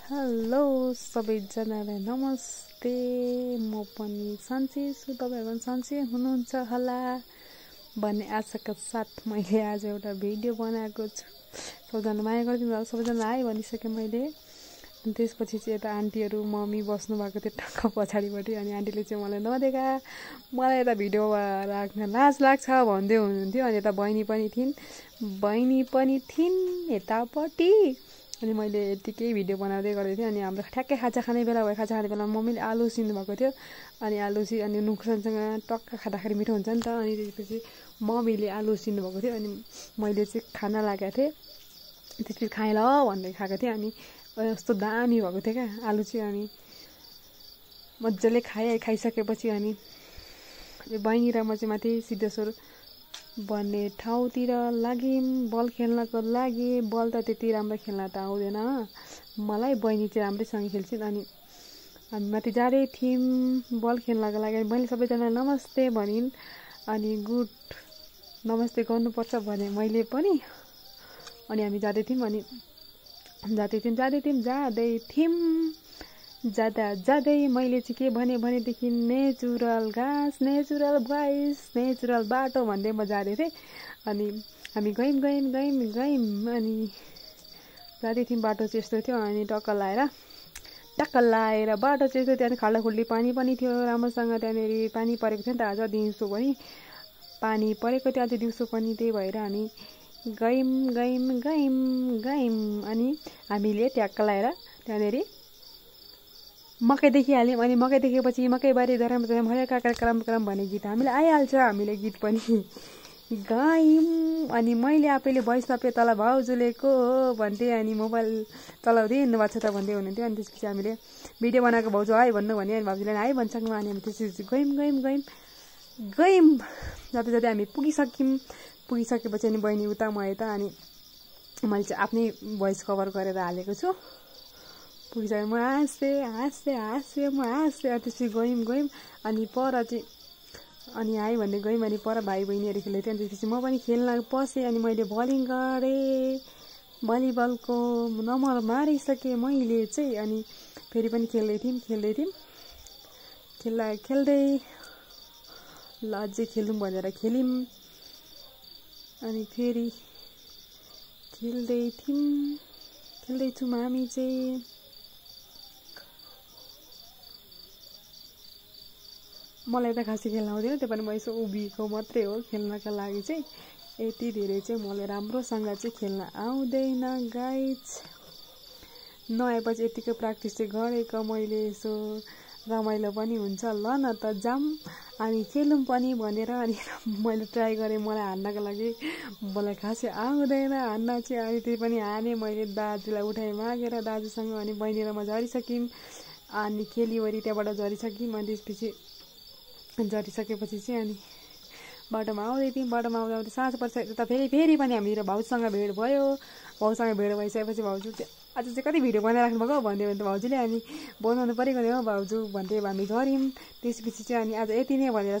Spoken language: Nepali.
हेलो सबैजनालाई नमस्ते। म पनि सन्चै छु, तपाईहरु पनि सन्चै हुनुहुन्छ होला भन्ने आशाका साथ मैले आज एउटा भिडियो बनाएको छु। सबैजना माया गरिदिनु होला, सबैजना हाई भनिसके मैले। अनि त्यसपछि चाहिँ यता आन्टीहरु मम्मी बस्नु भएको थियो टक्क पछाडिपट्टि। अनि आन्टीले चाहिँ मलाई नदेखा, मलाई यता भिडियो राख्न लाज लाग्छ भन्दै हुनुहुन्थ्यो। अनि यता बहिनी पनि थिइन् यतापट्टि। अनि मैले यतिकै भिडियो बनाउँदै गरेको थिएँ। अनि हाम्रो ठ्याक्कै खाजा खाने बेला भयो। खाजा खाने बेलामा मम्मीले आलु उसिन्नु भएको थियो। अनि आलु अनि नुकसानसँग टक्क खाँदाखेरि मिठो हुन्छ नि त। अनि त्यसपछि मम्मीले आलु उसिन्नु भएको थियो। अनि मैले चाहिँ खान लागेको थिएँ। त्यसपछि खाएँ ल भन्दै खाएको थिएँ। अनि कस्तो दामी भएको थियो क्या आलु चाहिँ। अनि मजाले खाइसकेपछि अनि बहिनी र म चाहिँ माथि सिद्धेश्वर भन्ने ठाउँतिर लाग्यौँ बल खेल्नको लागि। बल त त्यति राम्रो खेल्न त आउँदैन मलाई, बहिनी चाहिँ राम्रैसँग खेल्छिन्। अनि हामी माथि जाँदै थियौँ बल खेल्नको लागि। मैले सबैजनालाई नमस्ते भनिन्। अनि गुड नमस्ते गर्नुपर्छ भने मैले पनि। अनि हामी जाँदै थियौँ। अनि जाँदै मैले चाहिँ के भनेदेखि नेचुरल घाँस, नेचुरल भोइस, नेचुरल बाटो भन्दै म जाँदै थिएँ। अनि हामी गयौँ। अनि जाँदै थियौँ, बाटो चाहिँ यस्तो थियो। अनि टक्क लाएर बाटो चाहिँ यस्तो थियो। अनि खाल्डाखुल्डी पानी पनि थियो राम्रोसँग। त्यहाँनिर पानी परेको थियो नि त, आज दिउँसो पनि पानी परेको थियो, आज दिउँसो पनि। त्यही भएर हामी गयौँ। अनि हामीले ट्याक्क लाएर त्यहाँनिर मकै देखिहाल्यौँ। अनि मकै देखेपछि मकैबारी धरम करम भन्ने गीत हामीले आइहाल्छ। हामीले गीत पनि गायौँ। अनि मैले आफैले भोइस थपेँ, तल भाउजूले को हो भन्थेँ। अनि मोबाइल चलाउँदै हिँड्नुभएको छ त भन्दै हुनुहुन्थ्यो। अनि त्यसपछि हामीले भिडियो बनाएको भाउजू हाई भन्नु भन्यो। अनि भाउजूले हाई भन्छौँ। अनि हामी त्यसपछि गयौँ। जाँदै हामी पुगिसकेपछि अनि बहिनी उता म यता। अनि मैले चाहिँ आफ्नै भोइस कभर गरेर हालेको छु। पुगिसकेर म हाँसेँ। त्यसपछि गयौँ। अनि पर चाहिँ अनि हाई भन्दै गयौँ। अनि पर भाइ बहिनीहरू खेल्दै थियो। अनि त्यसपछि म पनि खेल्न पसेँ। अनि मैले बलिङ गरेँ, भलिबलको नम्बर मारिसकेँ मैले चाहिँ। अनि फेरि पनि खेल्दै थियौँ ल अझै खेलौँ भनेर खेल्यौँ। अनि फेरि खेल्दैछौँ हामी चाहिँ। मलाई त खासै खेल्न आउँदैन, त्यो पनि म यसो उभिएको मात्रै हो खेल्नका लागि चाहिँ। यति धेरै चाहिँ मलाई राम्रोसँग चाहिँ खेल्न आउँदैन गाइज। नआएपछि यतिकै प्र्याक्टिस चाहिँ गरेको मैले, यसो रमाइलो पनि हुन्छ ल न त जाम अनि खेलौँ पनि भनेर। अनि मैले ट्राई गरेँ मलाई हान्नको लागि, मलाई खासै आउँदैन हान्न चाहिँ। अनि त्यही पनि हानेँ मैले, दाजुलाई उठाइ मागेर दाजुसँग। अनि बहिनी र म झरिसक्यौँ। अनि खेलिवरी त्यहाँबाट झरिसक्यौँ। अनि त्यसपछि झरिसकेपछि चाहिँ अनि बाटोमा आउँदै थियौँ। बाटोमा आउँदा साँझ पर्छ त फेरि पनि हामीतिर भाउजूसँग भेट भयो। भाउजूसँग भेट भइसकेपछि भाउजू आज चाहिँ कति भिडियो बनाइराख्नु भएको भन्दै भन्थ्यो भाउजूले। अनि बनाउनु परेको नि हो भाउजू भन्दै हामी झऱ्यौँ। त्यसपछि चाहिँ अनि आज यति नै भनेर